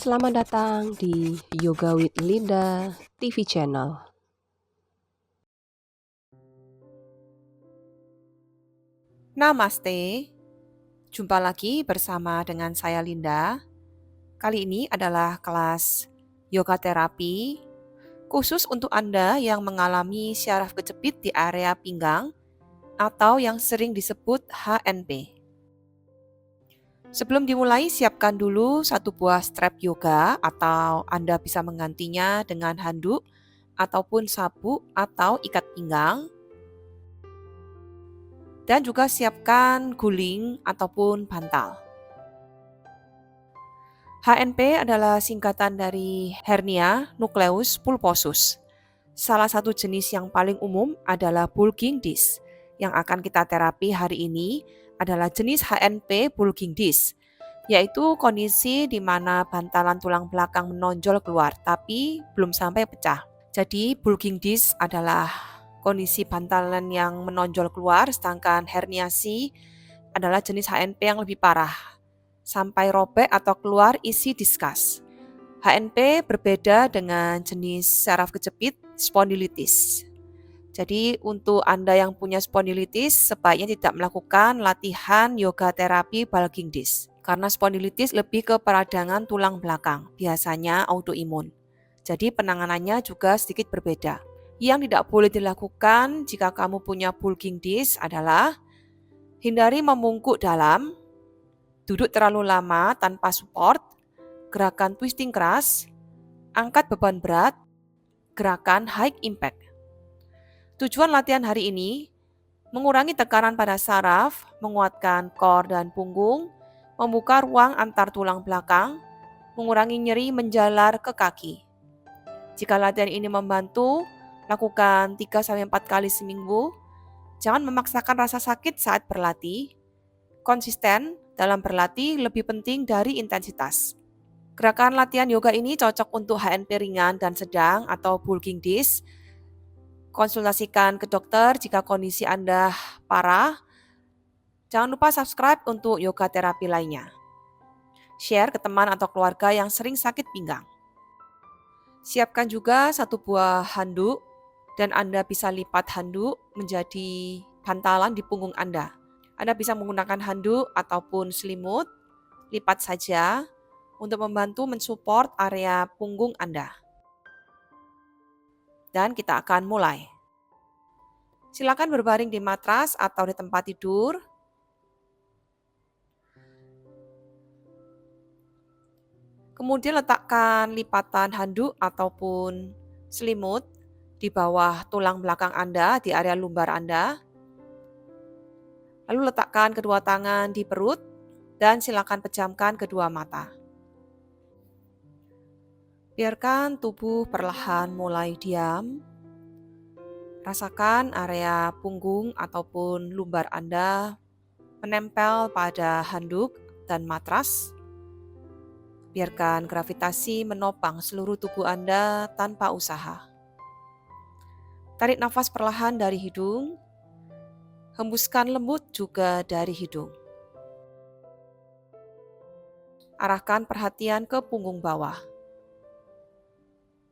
Selamat datang di Yoga with Linda TV channel. Namaste, jumpa lagi bersama dengan saya Linda. Kali ini adalah kelas yoga terapi khusus untuk Anda yang mengalami syaraf kejepit di area pinggang atau yang sering disebut HNP. Sebelum dimulai, siapkan dulu satu buah strap yoga atau Anda bisa menggantinya dengan handuk ataupun sabuk atau ikat pinggang. Dan juga siapkan guling ataupun bantal. HNP adalah singkatan dari hernia nucleus pulposus. Salah satu jenis yang paling umum adalah bulging disc. Yang akan kita terapi hari ini adalah jenis HNP bulging disc, yaitu kondisi di mana bantalan tulang belakang menonjol keluar tapi belum sampai pecah. Jadi bulging disc adalah kondisi bantalan yang menonjol keluar, sedangkan herniasi adalah jenis HNP yang lebih parah, sampai robek atau keluar isi diskus. HNP berbeda dengan jenis saraf kejepit spondilitis. Jadi untuk Anda yang punya spondilitis sebaiknya tidak melakukan latihan yoga terapi bulging disc. Karena spondilitis lebih ke peradangan tulang belakang, biasanya autoimun. Jadi penanganannya juga sedikit berbeda. Yang tidak boleh dilakukan jika kamu punya bulging disc adalah hindari membungkuk dalam, duduk terlalu lama tanpa support, gerakan twisting keras, angkat beban berat, gerakan high impact. Tujuan latihan hari ini mengurangi tekanan pada saraf, menguatkan core dan punggung, membuka ruang antar tulang belakang, mengurangi nyeri menjalar ke kaki. Jika latihan ini membantu, lakukan 3-4 kali seminggu. Jangan memaksakan rasa sakit saat berlatih. Konsisten dalam berlatih lebih penting dari intensitas. Gerakan latihan yoga ini cocok untuk HNP ringan dan sedang atau bulging disc. Konsultasikan ke dokter jika kondisi Anda parah. Jangan lupa subscribe untuk yoga terapi lainnya. Share ke teman atau keluarga yang sering sakit pinggang. Siapkan juga satu buah handuk dan Anda bisa lipat handuk menjadi bantalan di punggung Anda. Anda bisa menggunakan handuk ataupun selimut, lipat saja untuk membantu mensupport area punggung Anda. Dan kita akan mulai. Silakan berbaring di matras atau di tempat tidur. Kemudian letakkan lipatan handuk ataupun selimut di bawah tulang belakang Anda, di area lumbar Anda. Lalu letakkan kedua tangan di perut dan silakan pejamkan kedua mata. Biarkan tubuh perlahan mulai diam. Rasakan area punggung ataupun lumbar Anda menempel pada handuk dan matras. Biarkan gravitasi menopang seluruh tubuh Anda tanpa usaha. Tarik nafas perlahan dari hidung. Hembuskan lembut juga dari hidung. Arahkan perhatian ke punggung bawah.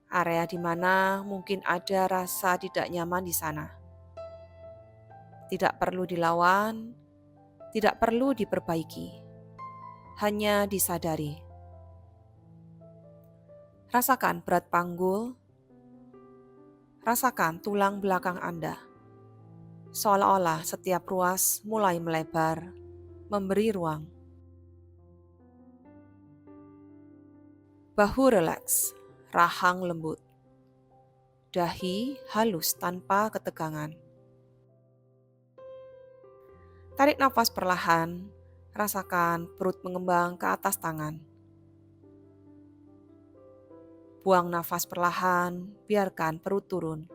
Area di mana mungkin ada rasa tidak nyaman di sana. Tidak perlu dilawan, tidak perlu diperbaiki. Hanya disadari. Rasakan berat panggul. Rasakan tulang belakang Anda. Seolah-olah setiap ruas mulai melebar, memberi ruang. Bahu rileks, rahang lembut. Dahi halus tanpa ketegangan. Tarik nafas perlahan, rasakan perut mengembang ke atas tangan. Buang nafas perlahan, biarkan perut turun.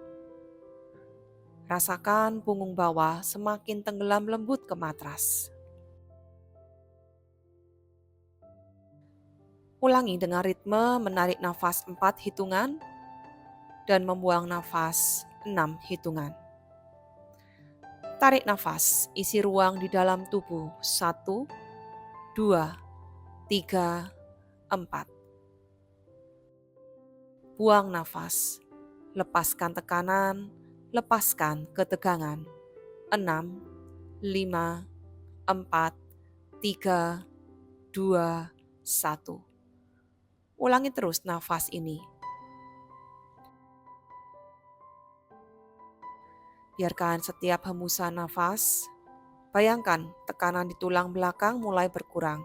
Rasakan punggung bawah semakin tenggelam lembut ke matras. Ulangi dengan ritme menarik nafas 4 hitungan dan membuang nafas 6 hitungan. Tarik nafas, isi ruang di dalam tubuh 1, 2, 3, 4. Buang nafas. Lepaskan tekanan, lepaskan ketegangan. 6, 5, 4, 3, 2, 1. Ulangi terus nafas ini. Biarkan setiap hembusan nafas, bayangkan tekanan di tulang belakang mulai berkurang.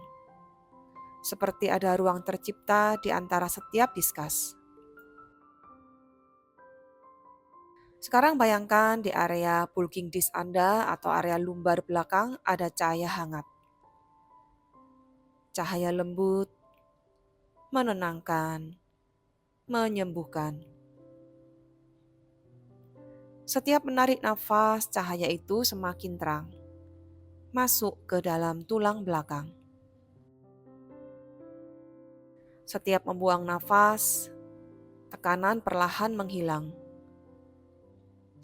Seperti ada ruang tercipta di antara setiap diskus. Sekarang bayangkan di area bulking disc Anda atau area lumbar belakang ada cahaya hangat. Cahaya lembut, menenangkan, menyembuhkan. Setiap menarik nafas, cahaya itu semakin terang, masuk ke dalam tulang belakang. Setiap membuang nafas, tekanan perlahan menghilang.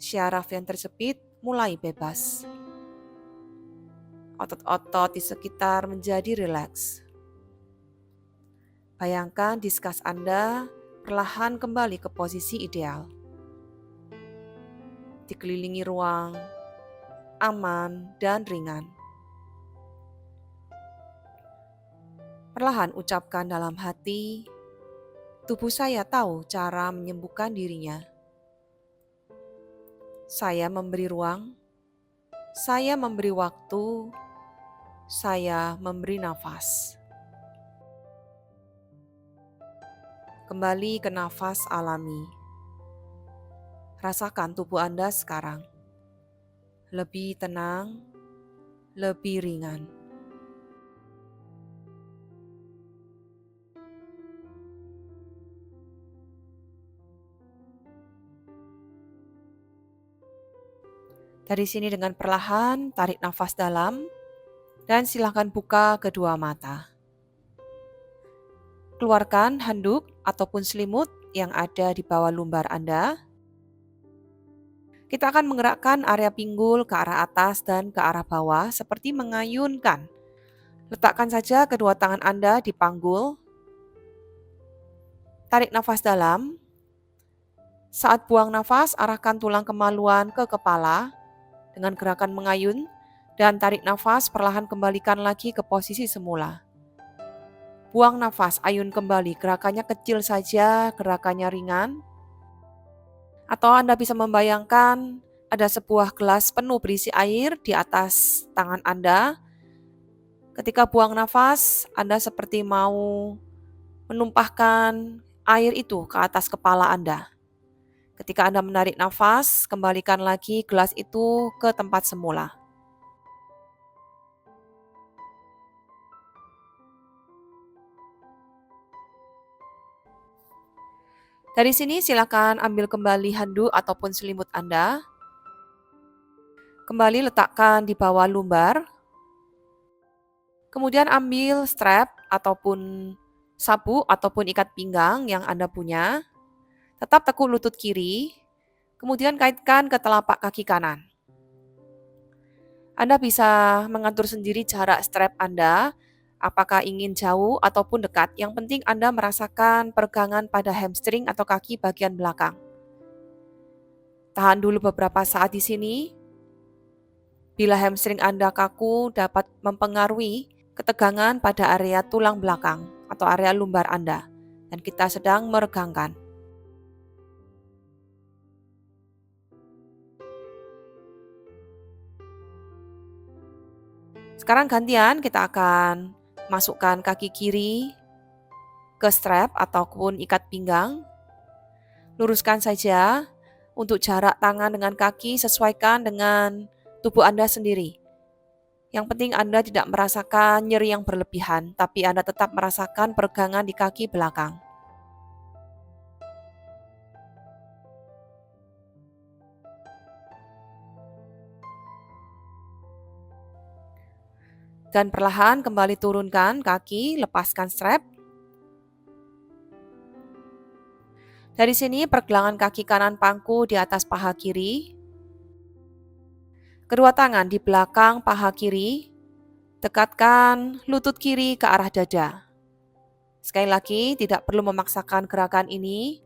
Syaraf yang tersepit mulai bebas. Otot-otot di sekitar menjadi rileks. Bayangkan diskus Anda perlahan kembali ke posisi ideal. Dikelilingi ruang, aman dan ringan. Perlahan ucapkan dalam hati, tubuh saya tahu cara menyembuhkan dirinya. Saya memberi ruang, saya memberi waktu, saya memberi nafas. Kembali ke nafas alami. Rasakan tubuh Anda sekarang. Lebih tenang, lebih ringan. Dari sini dengan perlahan tarik nafas dalam dan silakan buka kedua mata. Keluarkan handuk ataupun selimut yang ada di bawah lumbar Anda. Kita akan menggerakkan area pinggul ke arah atas dan ke arah bawah seperti mengayunkan. Letakkan saja kedua tangan Anda di panggul. Tarik nafas dalam. Saat buang nafas, arahkan tulang kemaluan ke kepala dengan gerakan mengayun dan tarik nafas perlahan kembalikan lagi ke posisi semula. Buang nafas, ayun kembali, gerakannya kecil saja, gerakannya ringan. Atau Anda bisa membayangkan ada sebuah gelas penuh berisi air di atas tangan Anda. Ketika buang nafas, Anda seperti mau menumpahkan air itu ke atas kepala Anda. Ketika Anda menarik nafas, kembalikan lagi gelas itu ke tempat semula. Dari sini silakan ambil kembali handuk ataupun selimut Anda. Kembali letakkan di bawah lumbar. Kemudian ambil strap ataupun sabu ataupun ikat pinggang yang Anda punya. Tetap tekuk lutut kiri. Kemudian kaitkan ke telapak kaki kanan. Anda bisa mengatur sendiri jarak strap Anda. Apakah ingin jauh ataupun dekat, yang penting Anda merasakan peregangan pada hamstring atau kaki bagian belakang. Tahan dulu beberapa saat di sini. Bila hamstring Anda kaku, dapat mempengaruhi ketegangan pada area tulang belakang atau area lumbar Anda, dan kita sedang meregangkan. Sekarang gantian kita akan masukkan kaki kiri ke strap ataupun ikat pinggang. Luruskan saja. Untuk jarak tangan dengan kaki sesuaikan dengan tubuh Anda sendiri. Yang penting Anda tidak merasakan nyeri yang berlebihan, tapi Anda tetap merasakan peregangan di kaki belakang. Dan perlahan kembali turunkan kaki, lepaskan strap. Dari sini pergelangan kaki kanan pangku di atas paha kiri. Kedua tangan di belakang paha kiri. Dekatkan lutut kiri ke arah dada. Sekali lagi, tidak perlu memaksakan gerakan ini.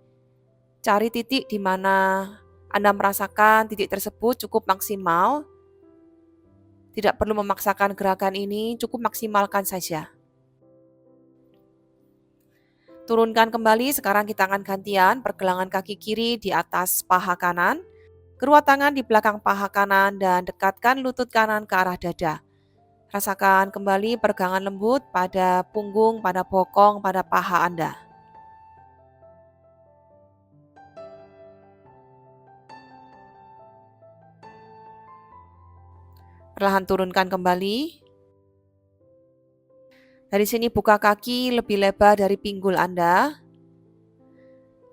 Cari titik di mana Anda merasakan titik tersebut cukup maksimal. Tidak perlu memaksakan gerakan ini, cukup maksimalkan saja. Turunkan kembali, sekarang kita akan gantian pergelangan kaki kiri di atas paha kanan. Kedua tangan di belakang paha kanan dan dekatkan lutut kanan ke arah dada. Rasakan kembali peregangan lembut pada punggung, pada bokong, pada paha Anda. Perlahan turunkan kembali. Dari sini buka kaki lebih lebar dari pinggul Anda,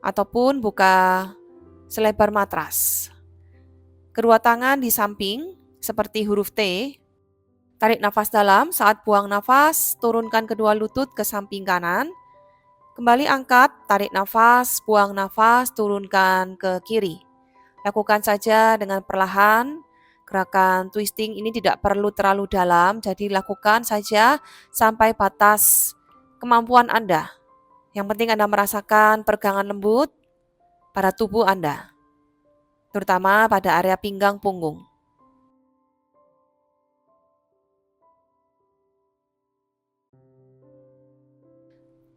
ataupun buka selebar matras. Kedua tangan di samping seperti huruf T. Tarik nafas dalam, saat buang nafas, turunkan kedua lutut ke samping kanan. Kembali angkat, tarik nafas, buang nafas, turunkan ke kiri. Lakukan saja dengan perlahan. Gerakan twisting ini tidak perlu terlalu dalam, jadi lakukan saja sampai batas kemampuan Anda. Yang penting Anda merasakan peregangan lembut pada tubuh Anda, terutama pada area pinggang punggung.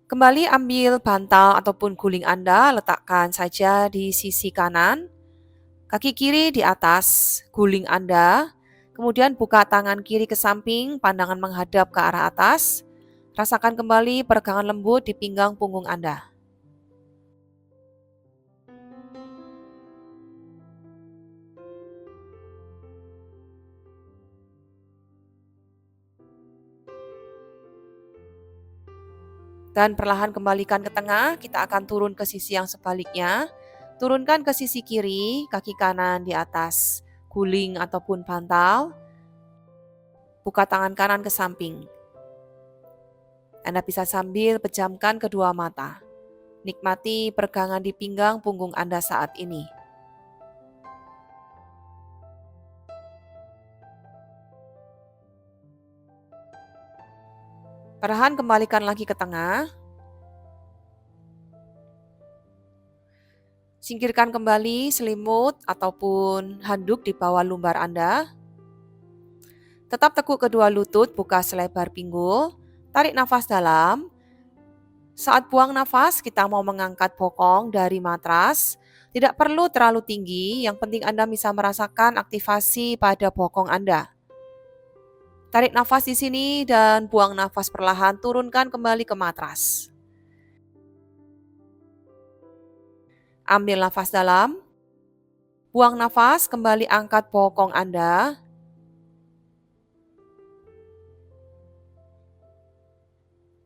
Kembali ambil bantal ataupun guling Anda, letakkan saja di sisi kanan. Kaki kiri di atas guling Anda, kemudian buka tangan kiri ke samping, pandangan menghadap ke arah atas. Rasakan kembali peregangan lembut di pinggang punggung Anda. Dan perlahan kembalikan ke tengah, kita akan turun ke sisi yang sebaliknya. Turunkan ke sisi kiri, kaki kanan di atas guling ataupun bantal. Buka tangan kanan ke samping. Anda bisa sambil pejamkan kedua mata. Nikmati peregangan di pinggang punggung Anda saat ini. Perlahan kembalikan lagi ke tengah. Singkirkan kembali selimut ataupun handuk di bawah lumbar Anda. Tetap tekuk kedua lutut, buka selebar pinggul. Tarik nafas dalam. Saat buang nafas, kita mau mengangkat bokong dari matras. Tidak perlu terlalu tinggi, yang penting Anda bisa merasakan aktivasi pada bokong Anda. Tarik nafas di sini dan buang nafas perlahan, turunkan kembali ke matras. Ambil nafas dalam. Buang nafas, kembali angkat bokong Anda.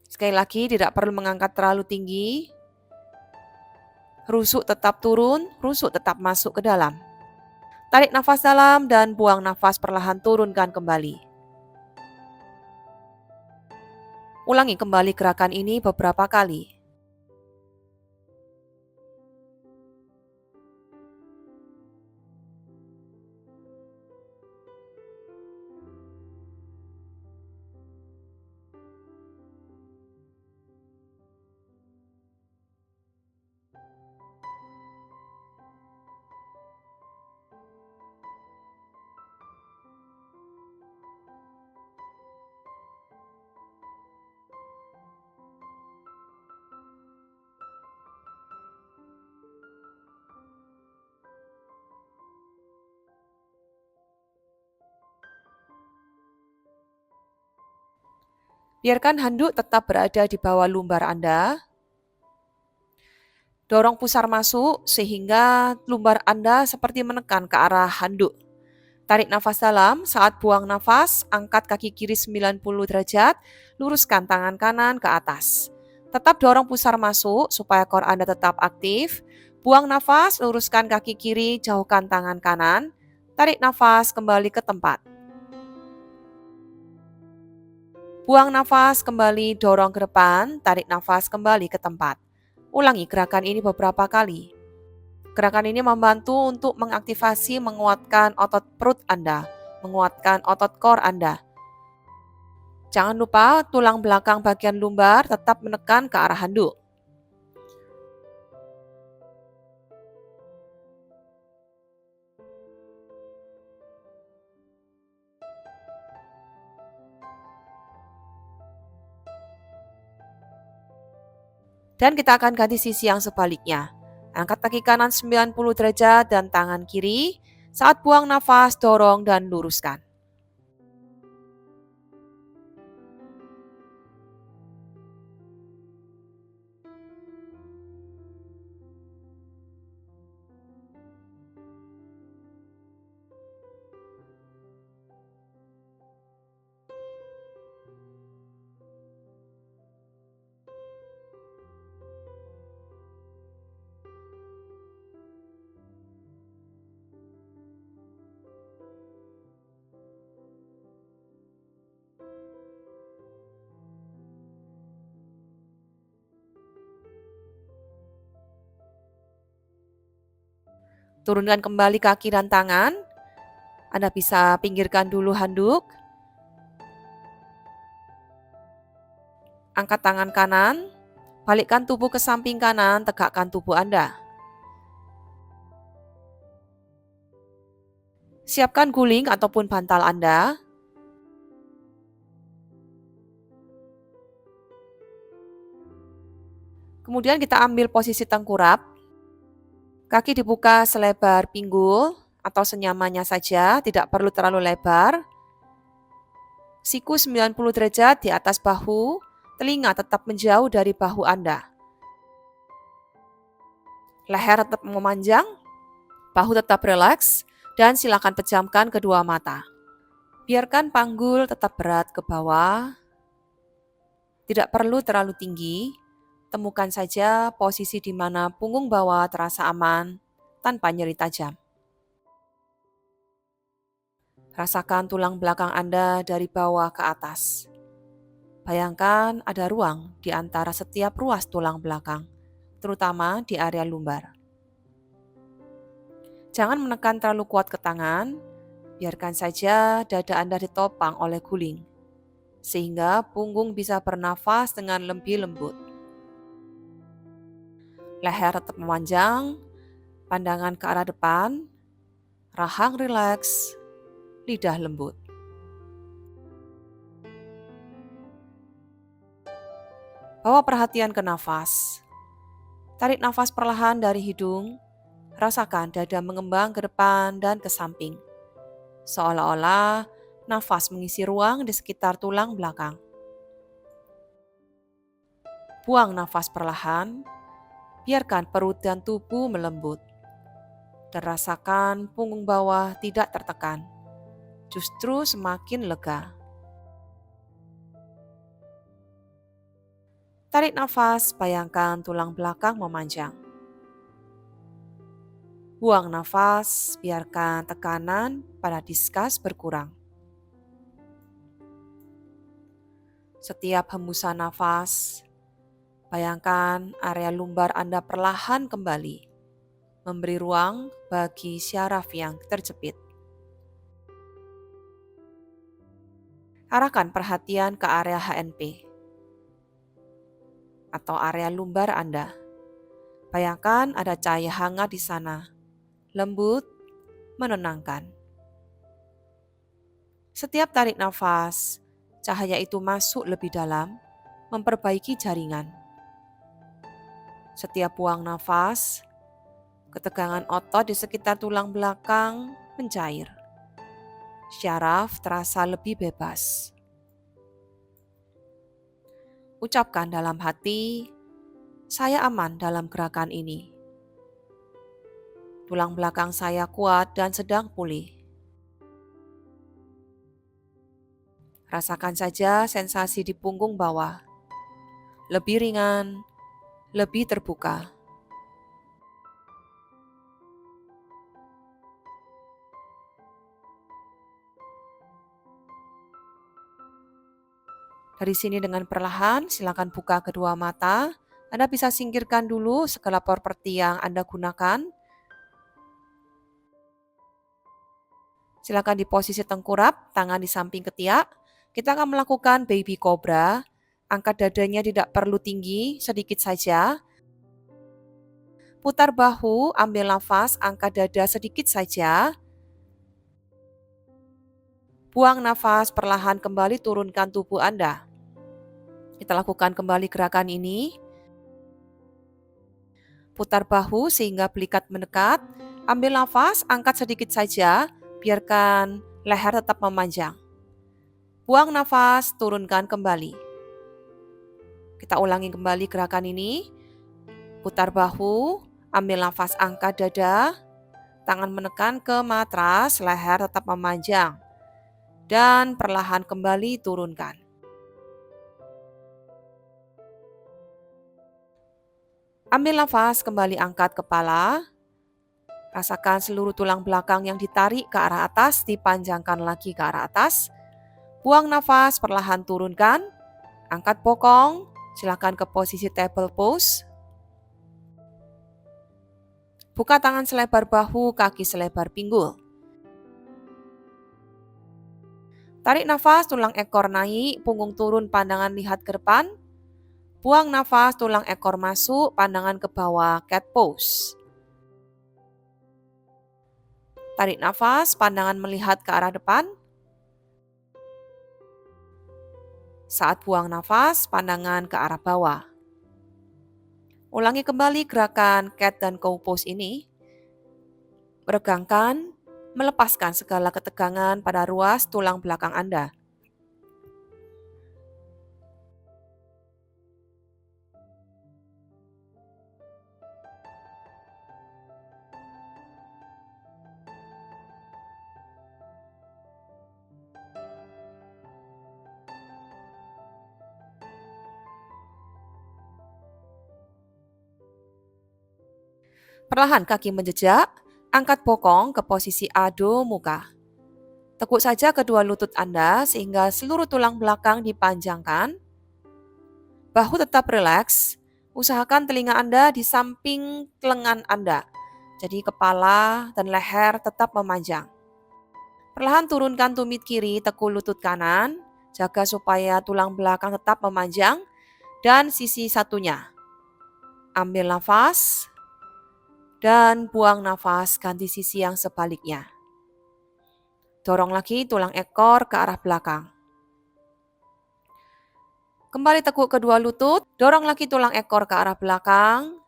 Sekali lagi, tidak perlu mengangkat terlalu tinggi. Rusuk tetap turun, rusuk tetap masuk ke dalam. Tarik nafas dalam dan buang nafas perlahan, turunkan kembali. Ulangi kembali gerakan ini beberapa kali. Biarkan handuk tetap berada di bawah lumbar Anda. Dorong pusar masuk sehingga lumbar Anda seperti menekan ke arah handuk. Tarik nafas dalam, saat buang nafas, angkat kaki kiri 90 derajat, luruskan tangan kanan ke atas. Tetap dorong pusar masuk supaya core Anda tetap aktif. Buang nafas, luruskan kaki kiri, jauhkan tangan kanan. Tarik nafas kembali ke tempat. Buang nafas kembali, dorong ke depan, tarik nafas kembali ke tempat. Ulangi gerakan ini beberapa kali. Gerakan ini membantu untuk mengaktifasi, menguatkan otot perut Anda, menguatkan otot core Anda. Jangan lupa tulang belakang bagian lumbar tetap menekan ke arah handuk. Dan kita akan ganti sisi yang sebaliknya. Angkat kaki kanan 90 derajat dan tangan kiri. Saat buang nafas, dorong dan luruskan. Turunkan kembali kaki dan tangan. Anda bisa pinggirkan dulu handuk. Angkat tangan kanan, balikkan tubuh ke samping kanan, tegakkan tubuh Anda. Siapkan guling ataupun bantal Anda. Kemudian kita ambil posisi tengkurap. Kaki dibuka selebar pinggul atau senyamannya saja, tidak perlu terlalu lebar. Siku 90 derajat di atas bahu, telinga tetap menjauh dari bahu Anda. Leher tetap memanjang, bahu tetap rileks, dan silakan pejamkan kedua mata. Biarkan panggul tetap berat ke bawah. Tidak perlu terlalu tinggi. Temukan saja posisi di mana punggung bawah terasa aman tanpa nyeri tajam. Rasakan tulang belakang Anda dari bawah ke atas. Bayangkan ada ruang di antara setiap ruas tulang belakang, terutama di area lumbar. Jangan menekan terlalu kuat ke tangan, biarkan saja dada Anda ditopang oleh guling, sehingga punggung bisa bernafas dengan lebih lembut. Leher tetap memanjang, pandangan ke arah depan, rahang rileks, lidah lembut. Bawa perhatian ke nafas. Tarik nafas perlahan dari hidung, rasakan dada mengembang ke depan dan ke samping. Seolah-olah nafas mengisi ruang di sekitar tulang belakang. Buang nafas perlahan, biarkan perut dan tubuh melembut. Dan rasakan punggung bawah tidak tertekan, justru semakin lega. Tarik nafas, bayangkan tulang belakang memanjang. Buang nafas, biarkan tekanan pada diskus berkurang. Setiap hembusan nafas, bayangkan area lumbar Anda perlahan kembali, memberi ruang bagi syaraf yang terjepit. Arahkan perhatian ke area HNP atau area lumbar Anda. Bayangkan ada cahaya hangat di sana, lembut, menenangkan. Setiap tarik nafas, cahaya itu masuk lebih dalam, memperbaiki jaringan. Setiap buang nafas, ketegangan otot di sekitar tulang belakang mencair. Syaraf terasa lebih bebas. Ucapkan dalam hati, saya aman dalam gerakan ini. Tulang belakang saya kuat dan sedang pulih. Rasakan saja sensasi di punggung bawah. Lebih ringan, lebih terbuka. Dari sini dengan perlahan, silakan buka kedua mata. Anda bisa singkirkan dulu segala properti yang Anda gunakan. Silakan di posisi tengkurap, tangan di samping ketiak. Kita akan melakukan baby cobra. Angkat dadanya tidak perlu tinggi, sedikit saja. Putar bahu, ambil nafas, angkat dada sedikit saja. Buang nafas, perlahan kembali turunkan tubuh Anda. Kita lakukan kembali gerakan ini. Putar bahu sehingga belikat mendekat. Ambil nafas, angkat sedikit saja, biarkan leher tetap memanjang. Buang nafas, turunkan kembali. Kita ulangi kembali gerakan ini. Putar bahu, ambil nafas, angkat dada, tangan menekan ke matras, leher tetap memanjang. Dan perlahan kembali turunkan. Ambil nafas, kembali angkat kepala. Rasakan seluruh tulang belakang yang ditarik ke arah atas, dipanjangkan lagi ke arah atas. Buang nafas, perlahan turunkan. Angkat bokong, silakan ke posisi table pose. Buka tangan selebar bahu, kaki selebar pinggul. Tarik nafas, tulang ekor naik, punggung turun, pandangan lihat ke depan. Buang nafas, tulang ekor masuk, pandangan ke bawah, cat pose. Tarik nafas, pandangan melihat ke arah depan. Saat buang nafas, pandangan ke arah bawah. Ulangi kembali gerakan cat dan cow pose ini. Meregangkan, melepaskan segala ketegangan pada ruas tulang belakang Anda. Perlahan kaki menjejak, angkat bokong ke posisi Adho Mukha. Tekuk saja kedua lutut Anda sehingga seluruh tulang belakang dipanjangkan. Bahu tetap rileks. Usahakan telinga Anda di samping lengan Anda. Jadi kepala dan leher tetap memanjang. Perlahan turunkan tumit kiri, tekuk lutut kanan. Jaga supaya tulang belakang tetap memanjang. Dan sisi satunya. Ambil nafas. Dan buang nafas, ganti sisi yang sebaliknya. Dorong lagi tulang ekor ke arah belakang. Kembali tekuk kedua lutut, dorong lagi tulang ekor ke arah belakang.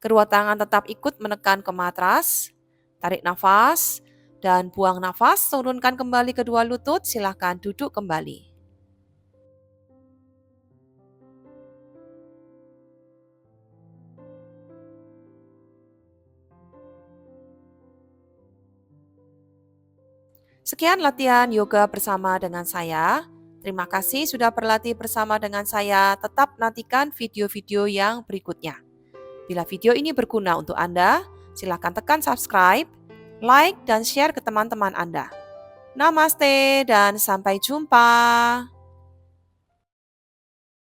Kedua tangan tetap ikut menekan ke matras. Tarik nafas dan buang nafas, turunkan kembali kedua lutut, silakan duduk kembali. Sekian latihan yoga bersama dengan saya. Terima kasih sudah berlatih bersama dengan saya. Tetap nantikan video-video yang berikutnya. Bila video ini berguna untuk Anda, silakan tekan subscribe, like, dan share ke teman-teman Anda. Namaste dan sampai jumpa.